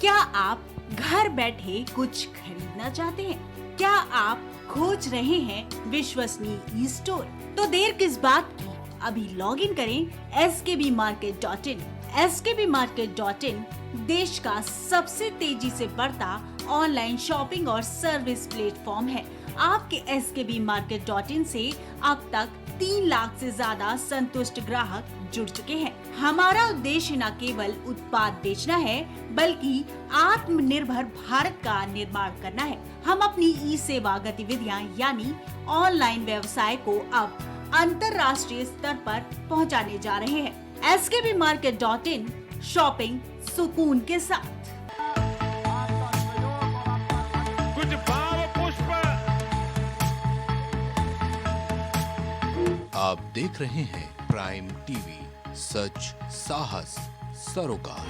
क्या आप घर बैठे कुछ खरीदना चाहते हैं? क्या आप खोज रहे हैं विश्वसनीय ई स्टोर? तो देर किस बात की, अभी लॉग इन करें skbmarket.in। skbmarket.in देश का सबसे तेजी से बढ़ता ऑनलाइन शॉपिंग और सर्विस प्लेटफॉर्म है। आपके skbmarket.in से अब तक 3 लाख से ज्यादा संतुष्ट ग्राहक जुड़ चुके हैं। हमारा उद्देश्य न केवल उत्पाद बेचना है, बल्कि आत्मनिर्भर भारत का निर्माण करना है। हम अपनी ई सेवा गतिविधियां यानी ऑनलाइन व्यवसाय को अब अंतर्राष्ट्रीय स्तर पर पहुंचाने जा रहे हैं। skbmarket.in शॉपिंग सुकून के साथ। कुछ भाव पुष्प। आप देख रहे हैं प्राइम टीवी, सच साहस सरोकार।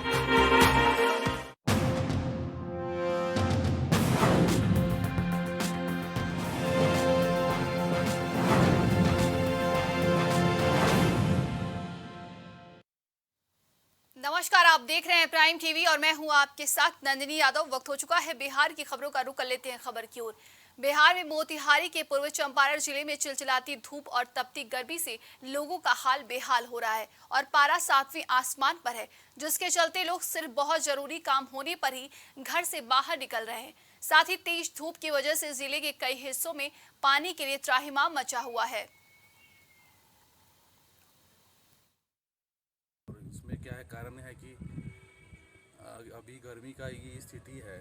नमस्कार, आप देख रहे हैं प्राइम टीवी और मैं हूं आपके साथ नंदिनी यादव। वक्त हो चुका है बिहार की खबरों का रुख कर लेते हैं खबर की ओर। बिहार में मोतिहारी के पूर्व चंपारण जिले में चिलचिलाती धूप और तपती गर्मी से लोगों का हाल बेहाल हो रहा है और पारा 7वें आसमान पर है, जिसके चलते लोग सिर्फ बहुत जरूरी काम होने पर ही घर से बाहर निकल रहे हैं। साथ ही तेज धूप की वजह से जिले के कई हिस्सों में पानी के लिए त्राहिमाम मचा हुआ है। इसमें क्या है, कारण है कि अभी गर्मी का ये स्थिति है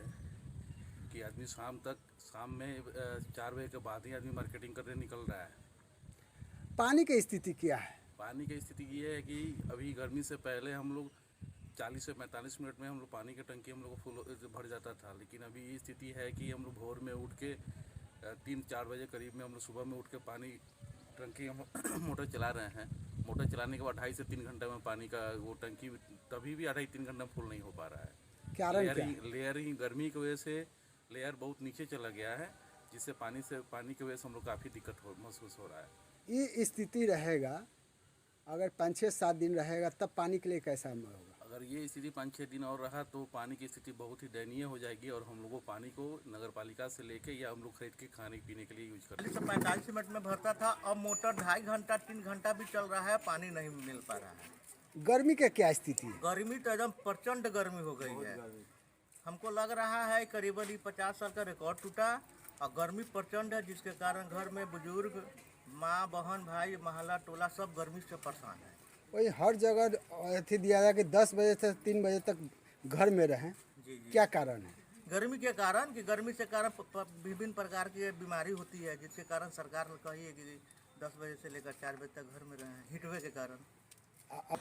कि आदमी शाम में 4 बजे के बाद ही आदमी मार्केटिंग करने निकल रहा है। पानी की स्थिति क्या है? पानी की स्थिति ये है कि अभी गर्मी से पहले हम लोग 40 से 45 मिनट में हम लोग पानी की टंकी हम लोग को फुल भर जाता था, लेकिन अभी ये स्थिति है कि हम लोग भोर में उठ के 3-4 बजे करीब में हम लोग सुबह में उठ के पानी टंकी हम मोटर चला रहे हैं। मोटर चलाने के बाद 2.5 से 3 घंटे में पानी का वो टंकी तभी भी 2.5-3 घंटे में फुल नहीं हो पा रहा है। कारण क्या? लेयरिंग गर्मी की वजह से लेयर बहुत नीचे चला गया है, जिससे पानी की वजह से हम लोग काफ़ी दिक्कत महसूस हो रहा है। ये स्थिति रहेगा अगर 5-6-7 दिन रहेगा तब पानी के लिए कैसा होगा? अगर ये स्थिति 5-6 दिन और रहा तो पानी की स्थिति बहुत ही दयनीय हो जाएगी और हम लोगों को पानी को नगर पालिका से लेके या हम लोग खरीद के खाने पीने के लिए यूज करते हैं। 45 मिनट में भरता था, अब मोटर 2.5 घंटा 3 घंटा भी चल रहा है, पानी नहीं मिल पा रहा है। गर्मी का क्या स्थिति है? गर्मी तो एकदम प्रचंड गर्मी हो गई है। हमको लग रहा है करीबन 50 साल का रिकॉर्ड टूटा और गर्मी प्रचंड है, जिसके कारण घर में बुजुर्ग, माँ, बहन, भाई, मोहल्ला, टोला सब गर्मी से परेशान है। वही हर जगह अथी दिया है कि 10 बजे से 3 बजे तक घर में रहें। जी। क्या कारण है? गर्मी के कारण कि गर्मी से कारण विभिन्न प्रकार की बीमारी होती है, जिसके कारण सरकार ने कही है कि 10 बजे से लेकर 4 बजे तक घर में रहें, हीटवे के कारण।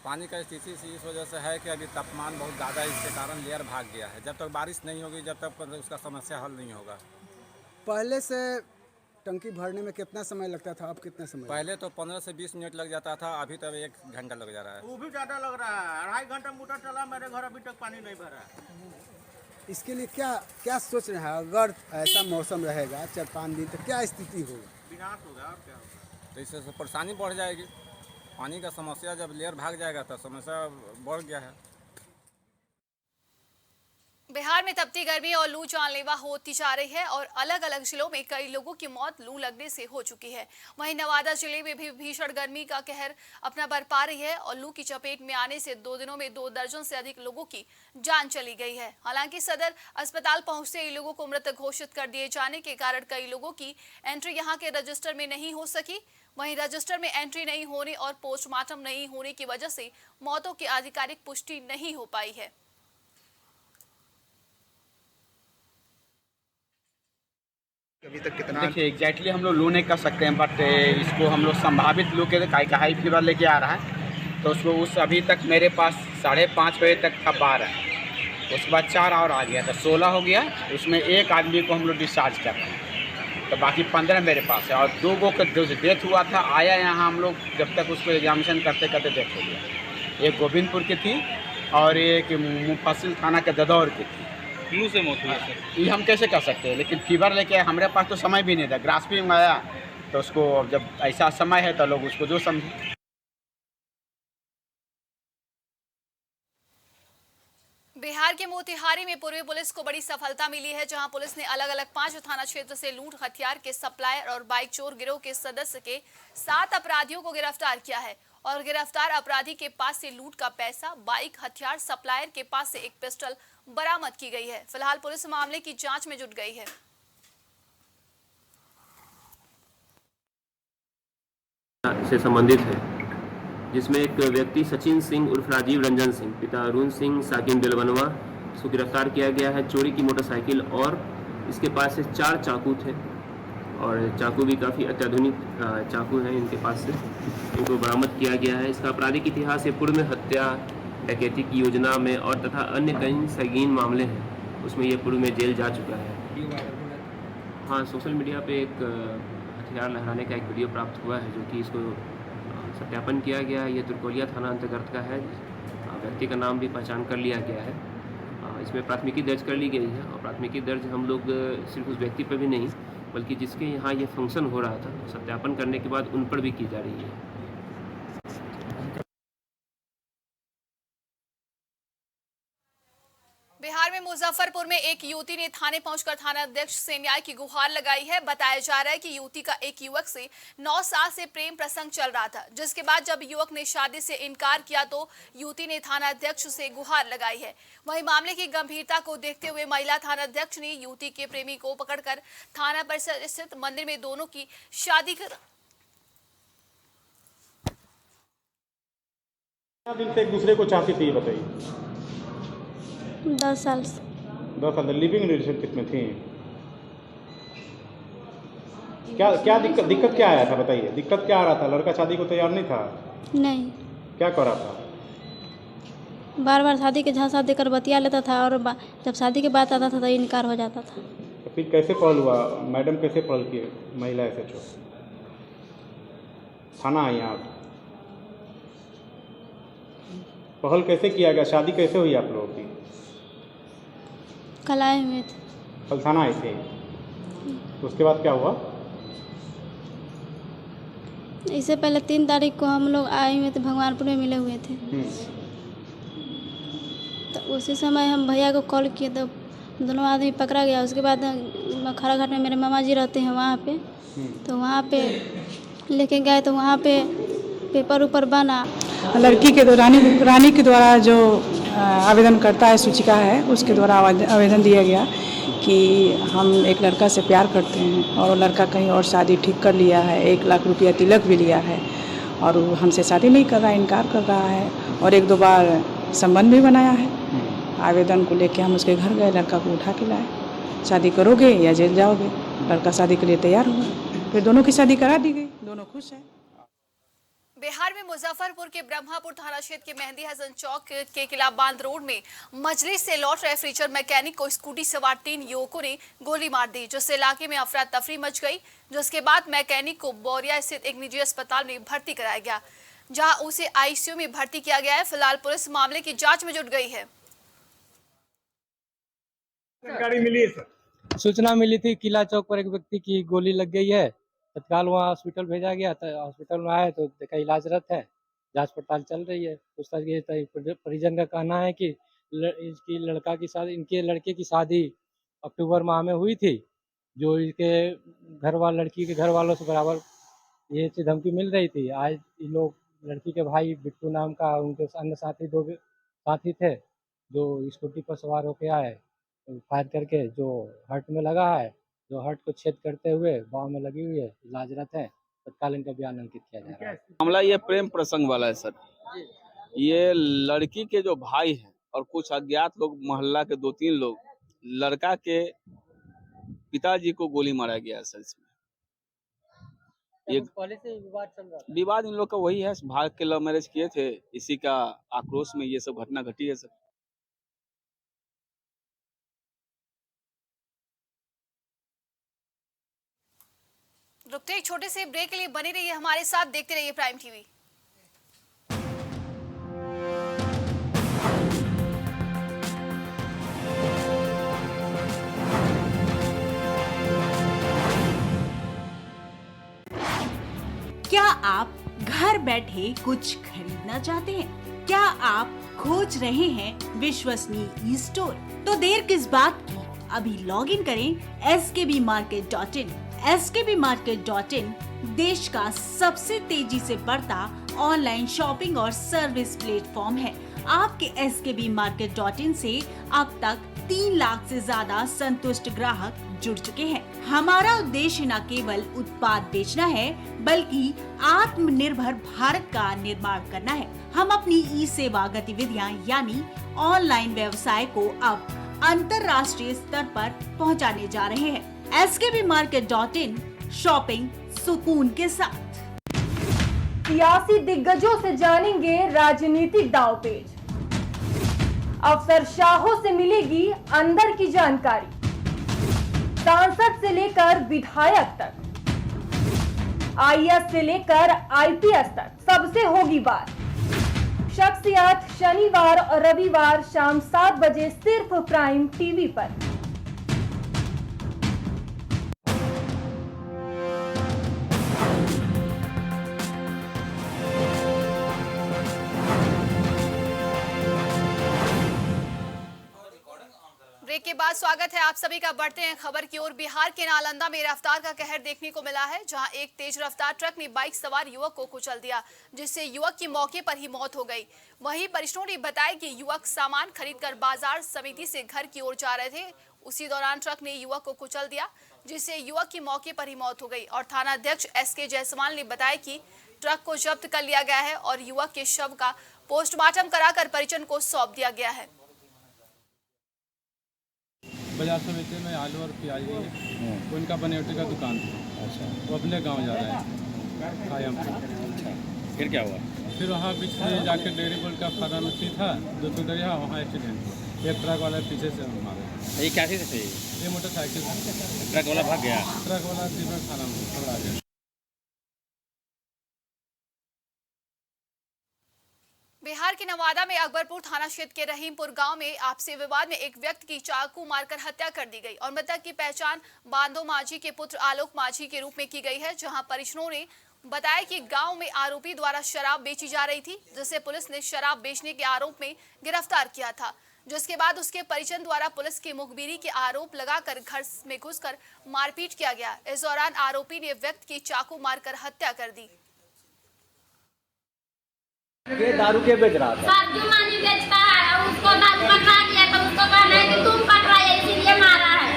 पानी का स्थिति इस वजह से है कि अभी तापमान बहुत ज़्यादा है, इसके कारण लेयर भाग गया है। जब तक बारिश नहीं होगी, जब तक उसका समस्या हल नहीं होगा। पहले से टंकी भरने में कितना समय लगता था, अब कितना समय? पहले तो 15 से 20 मिनट लग जाता था, अभी तो 1 घंटा लग जा रहा है। वो भी ज़्यादा लग रहा है। 2.5 घंटा मोटर चला, मेरे घर अभी तक पानी नहीं भरा है। इसके लिए क्या सोच रहे हैं? अगर ऐसा मौसम रहेगा 4-5 दिन तो क्या स्थिति होगा? विनाश होगा और क्या होगा। तो इससे परेशानी बढ़ जाएगी। पानी का समस्या जब लेयर भाग जाएगा तो समस्या बढ़ गया है। बिहार में तपती गर्मी और लू जानलेवा होती जा रही है और अलग अलग जिलों में कई लोगों की मौत लू लगने से हो चुकी है। वहीं नवादा जिले में भी भीषण गर्मी का कहर अपना बरपा रही है और लू की चपेट में आने से 2 दिनों में 2 दर्जन से अधिक लोगों की जान चली गई है। हालांकि सदर अस्पताल पहुंचते ही लोगों को मृत घोषित कर दिए जाने के कारण कई लोगों की एंट्री यहां के रजिस्टर में नहीं हो सकी। वहीं रजिस्टर में एंट्री नहीं होने और पोस्टमार्टम नहीं होने की वजह से मौतों की आधिकारिक पुष्टि नहीं हो पाई है। अभी तक कितना? देखिए एग्जैक्टली हम लोग लू नहीं कर सकते हैं, बट इसको हम लोग संभावित लू के हाई फीवर लेके आ रहा है, तो उसको अभी तक मेरे पास 5:30 बजे तक था 12, उसके बाद 4 और आ गया, तो 16 हो गया। उसमें 1 आदमी को हम लोग डिस्चार्ज कर रहे हैं, तो बाकी 15 मेरे पास है और 2 गो का डेथ हुआ था। आया यहाँ हम लोग जब तक उसको एग्जामिनेशन करते करते डेथ हो गया। एक गोविंदपुर की थी और एक मुफस्सिल थाना के ददौर की थी। लू से मौत हुई है सर? ये हम कैसे कर सकते हैं, लेकिन फीवर लेके हमारे पास तो समय भी नहीं था। ग्रास्पिंग आया तो उसको जब ऐसा समय है तो लोग उसको जो समझे। बिहार के मोतिहारी में पूर्वी पुलिस को बड़ी सफलता मिली है, जहां पुलिस ने अलग अलग 5 थाना क्षेत्र से लूट, हथियार के सप्लायर और बाइक चोर गिरोह के सदस्य के 7 अपराधियों को गिरफ्तार किया है और गिरफ्तार अपराधी के पास से लूट का पैसा, बाइक, हथियार, सप्लायर के पास से एक पिस्टल बरामद की गई है। फिलहाल पुलिस मामले की जांच में जुट गई है। से संबंधित है, जिसमें एक व्यक्ति सचिन सिंह उर्फ राजीव रंजन सिंह पिता अरुण सिंह साकिन बेलवनवा को गिरफ्तार किया गया है। चोरी की मोटरसाइकिल और इसके पास से 4 चाकू थे और चाकू भी काफ़ी अत्याधुनिक चाकू हैं इनके पास से, इनको बरामद किया गया है। इसका आपराधिक इतिहास है, पूर्व में हत्या, डकैती की योजना में और तथा अन्य कई संगीन मामले हैं, उसमें ये पूर्व में जेल जा चुका है। हाँ, सोशल मीडिया पे एक हथियार लहराने का एक वीडियो प्राप्त हुआ है, जो कि इसको सत्यापन किया गया है। ये तुर्कोलिया थाना अंतर्गत का है। व्यक्ति का नाम भी पहचान कर लिया गया है। इसमें प्राथमिकी दर्ज कर ली गई है और प्राथमिकी दर्ज हम लोग सिर्फ उस व्यक्ति पर भी नहीं, बल्कि जिसके यहाँ ये फंक्शन हो रहा था, सत्यापन करने के बाद उन पर भी की जा रही है। बिहार में मुजफ्फरपुर में एक युवती ने थाने पहुंचकर थाना अध्यक्ष से न्याय की गुहार लगाई है। बताया जा रहा है कि युवती का एक युवक से 9 साल से प्रेम प्रसंग चल रहा था, जिसके बाद जब युवक ने शादी से इनकार किया तो युवती ने थाना अध्यक्ष से गुहार लगाई है। वहीं मामले की गंभीरता को देखते हुए महिला थाना अध्यक्ष ने युवती के प्रेमी को पकड़कर थाना परिसर स्थित मंदिर में दोनों की शादी कर दिन से एक दूसरे को चाहती थी, बताइए। 10 साल से। 10 साल लिविंग रिलेशनशिप में थी। क्या दिक्कत क्या आया था, बताइए। दिक्कत क्या आ रहा था? लड़का शादी को तैयार नहीं था? नहीं। क्या कर रहा था? बार बार शादी के झांसा देकर बतिया लेता था और जब शादी की बात आता था तो इनकार हो जाता था। तो फिर कैसे पहल हुआ? मैडम कैसे पहल की? महिला SHO थाना आई आप, पहल कैसे किया गया? शादी कैसे हुई आप लोगों की? कल आए हुए थे। कल थाना आए थे, तो उसके बाद क्या हुआ? इससे पहले 3 तारीख को हम लोग आए हुए थे, भगवानपुर में मिले हुए थे। तो उसी समय हम भैया को कॉल किए तो दोनों आदमी पकड़ा गया। उसके बाद खराघाट में मेरे मामा जी रहते हैं वहाँ पे, तो वहाँ पे लेके गए तो वहाँ पे पेपर ऊपर बना। लड़की के रानी के द्वारा जो आवेदन करता है, सूचिका है, उसके द्वारा आवेदन दिया गया कि हम एक लड़का से प्यार करते हैं और लड़का कहीं और शादी ठीक कर लिया है, 1 लाख रुपया तिलक भी लिया है और वो हमसे शादी नहीं कर रहा है, इनकार कर रहा है और 1-2 बार संबंध भी बनाया है। आवेदन को लेके हम उसके घर गए, लड़का को उठा के लाए। शादी करोगे या जेल जाओगे? लड़का शादी के लिए तैयार हुआ, फिर दोनों की शादी करा दी गई, दोनों खुश हैं। बिहार में मुजफ्फरपुर के ब्रह्मापुर थाना क्षेत्र के मेहंदी हसन चौक के किला बांध रोड में मजलिस से लौट रहे फीचर मैकेनिक को स्कूटी सवार 3 युवकों ने गोली मार दी, जिससे इलाके में अफरा तफरी मच गई। जिसके बाद मैकेनिक को बोरिया स्थित एक निजी अस्पताल में भर्ती कराया गया, जहां उसे ICU में भर्ती किया गया है। फिलहाल पुलिस मामले की जाँच में जुट गई है। जानकारी मिली है सर? सूचना मिली थी किला चौक पर एक व्यक्ति की गोली लग गई है। तत्काल वहाँ हॉस्पिटल भेजा गया था। हॉस्पिटल में आए तो देखा इलाजरत है, जांच पड़ताल चल रही है। परिजन का कहना है कि इसकी लड़का की शादी, इनके लड़के की शादी अक्टूबर माह में हुई थी, जो इसके लड़की के घर वालों से बराबर ये धमकी मिल रही थी। आज ये लोग लड़की के भाई बिट्टू नाम का उनके अन्य साथी 2 साथी थे, जो स्कूटी पर सवार होके आए, फायर करके जो हर्ट में लगा है, जो हर्ट को छेद करते हुए बाँव में लगी हुई है, इलाजरत है। तत्काल इनका बयान अंकित किया जा रहा है। मामला ये प्रेम प्रसंग वाला है सर। ये लड़की के जो भाई हैं और कुछ अज्ञात लोग, मोहल्ला के 2-3 लोग, लड़का के पिताजी को गोली मारा गया है सर। इसमें ये पहले से विवाद चल रहा है। विवाद इन लोग का वही है, भाग के लव मैरिज किए थे, इसी का आक्रोश में ये सब घटना घटी है सर। रुकते एक छोटे से ब्रेक के लिए बने रहिए हमारे साथ, देखते रहिए प्राइम टीवी। क्या आप घर बैठे कुछ खरीदना चाहते हैं? क्या आप खोज रहे हैं विश्वसनीय ई स्टोर, तो देर किस बात की, अभी लॉग इन करें skbmarket.in। skbmarket.in देश का सबसे तेजी से बढ़ता ऑनलाइन शॉपिंग और सर्विस प्लेटफॉर्म है। आपके skbmarket.in से अब तक 3 लाख से ज्यादा संतुष्ट ग्राहक जुड़ चुके हैं। हमारा उद्देश्य न केवल उत्पाद बेचना है, बल्कि आत्मनिर्भर भारत का निर्माण करना है। हम अपनी ई सेवा गतिविधियां यानी ऑनलाइन व्यवसाय को अब अंतर्राष्ट्रीय स्तर पर पहुंचाने जा रहे हैं। skbmarket.in शॉपिंग सुकून के साथ। सियासी दिग्गजों से जानेंगे राजनीतिक दांवपेच, अफसरशाहों से मिलेगी अंदर की जानकारी, सांसद से लेकर विधायक तक, आईएएस से लेकर आईपीएस तक सबसे होगी बात। शख्सियत शनिवार और रविवार शाम 7 बजे सिर्फ प्राइम टीवी पर। ब्रेक के बाद स्वागत है आप सभी का। बढ़ते हैं खबर की ओर। बिहार के नालंदा में रफ्तार का कहर देखने को मिला है, जहां एक तेज रफ्तार ट्रक ने बाइक सवार युवक को कुचल दिया, जिससे युवक की मौके पर ही मौत हो गई। वहीं परिजनों ने बताया कि युवक सामान खरीदकर बाजार समिति से घर की ओर जा रहे थे। उसी दौरान ट्रक ने युवक को कुचल दिया, जिससे युवक की मौके पर ही मौत हो गई। और थाना अध्यक्ष SK जायसवाल ने बताया कि ट्रक को जब्त कर लिया गया है और युवक के शव का पोस्टमार्टम कराकर परिजन को सौंप दिया गया है। बाजार समिति में आलू और प्याज उनका पनेटी का दुकान था। अच्छा, वो अपने गांव जा रहे हैं कायम पे। अच्छा, फिर क्या हुआ? फिर वहाँ पीछे जाके डेयरी बोर्ड का फार्मेसी था, जो दरिया वहाँ एक्सीडेंट हुआ। एक ट्रक वाला पीछे से मारा। ये कैसे थे? ये मोटरसाइकिल से। ट्रक वाला भाग गया? ट्रक वाला सीधा थाना में पकड़ा गया। बिहार के नवादा में अकबरपुर थाना क्षेत्र के रहीमपुर गांव में आपसी विवाद में एक व्यक्ति की चाकू मारकर हत्या कर दी गई और मृतक की पहचान बांधो माझी के पुत्र आलोक माझी के रूप में की गई है। जहां परिजनों ने बताया कि गांव में आरोपी द्वारा शराब बेची जा रही थी, जिसे पुलिस ने शराब बेचने के आरोप में गिरफ्तार किया था, जिसके बाद उसके परिजन द्वारा पुलिस की मुखबिरी के आरोप लगाकर घर में घुसकर मारपीट किया गया। इस दौरान आरोपी ने व्यक्ति की चाकू मारकर हत्या कर दी। ये दारू के बेच रहा था? साजू मानी बेचता है, उसको दारू पकड़ा गया तो उसको कहना है कि तुम पकड़ाए इसीलिए मारा है।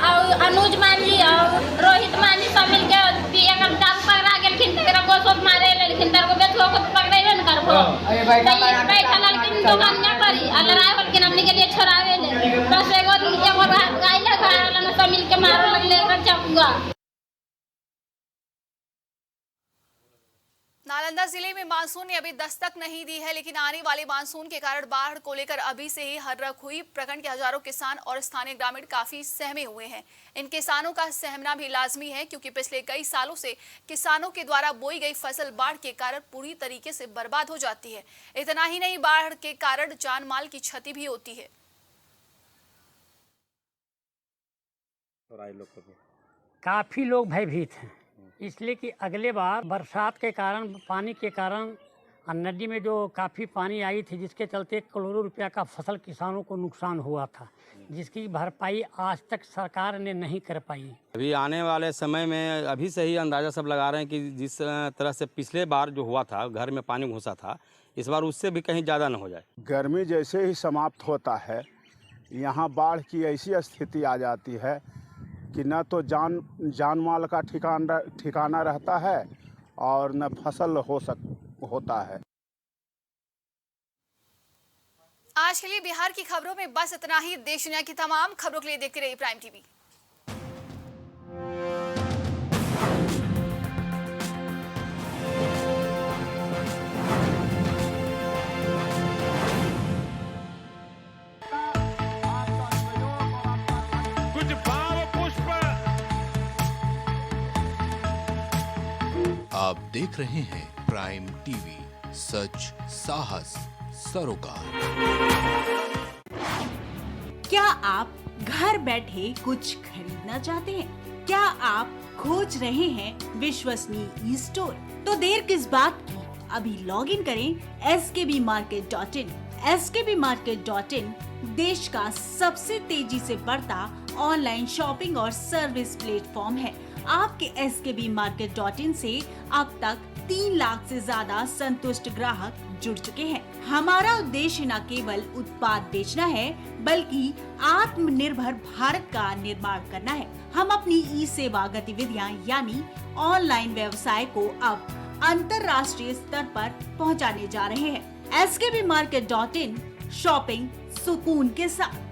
और अनुज मानी और रोहित मानी सब मिलके दारू पकड़ा गेलखिन, तेरा को सब मारे लेकिन तेरे को बेचो को पकड़ाइबे न करबो। बैठा लड़की दुकान में पड़ी लड़ाई होल के हमनी के लिए छोड़ावे ले, बस एगो गाय ले खाला न सब मिलके मारो लगले चाकुआ। नालंदा जिले में मानसून ने अभी दस्तक नहीं दी है, लेकिन आने वाले मानसून के कारण बाढ़ को लेकर अभी से ही हर्रक हुई। प्रखंड के हजारों किसान और स्थानीय ग्रामीण काफी सहमे हुए हैं। इन किसानों का सहमना भी लाजमी है, क्योंकि पिछले कई सालों से किसानों के द्वारा बोई गई फसल बाढ़ के कारण पूरी तरीके से बर्बाद हो जाती है। इतना ही नहीं, बाढ़ के कारण जान माल की क्षति भी होती है। काफी लोग भयभीत हैं, इसलिए कि अगले बार बरसात के कारण, पानी के कारण नदी में जो काफ़ी पानी आई थी, जिसके चलते करोड़ों रुपया का फसल किसानों को नुकसान हुआ था, जिसकी भरपाई आज तक सरकार ने नहीं कर पाई। अभी आने वाले समय में अभी से ही अंदाज़ा सब लगा रहे हैं कि जिस तरह से पिछले बार जो हुआ था, घर में पानी घुसा था, इस बार उससे भी कहीं ज़्यादा न हो जाए। गर्मी जैसे ही समाप्त होता है, यहाँ बाढ़ की ऐसी स्थिति आ जाती है कि न तो जान माल का ठिकाना रहता है और न फसल होता है। आज के लिए बिहार की खबरों में बस इतना ही। देश दुनिया की तमाम खबरों के लिए देखते रहिए प्राइम टीवी। कुछ भाव पुष्प। आप देख रहे हैं प्राइम टीवी, सच साहस सरोकार। क्या आप घर बैठे कुछ खरीदना चाहते हैं? क्या आप खोज रहे हैं विश्वसनीय ई स्टोर? तो देर किस बात की, अभी लॉग इन करें skbmarket.in। skbmarket.in देश का सबसे तेजी से बढ़ता ऑनलाइन शॉपिंग और सर्विस प्लेटफॉर्म है। आपके skbmarket.in से अब तक 3 लाख से ज्यादा संतुष्ट ग्राहक जुड़ चुके हैं। हमारा उद्देश्य न केवल उत्पाद बेचना है बल्कि आत्मनिर्भर भारत का निर्माण करना है। हम अपनी ई सेवा गतिविधियां यानी ऑनलाइन व्यवसाय को अब अंतर्राष्ट्रीय स्तर पर पहुंचाने जा रहे हैं। skbmarket.in शॉपिंग सुकून के साथ।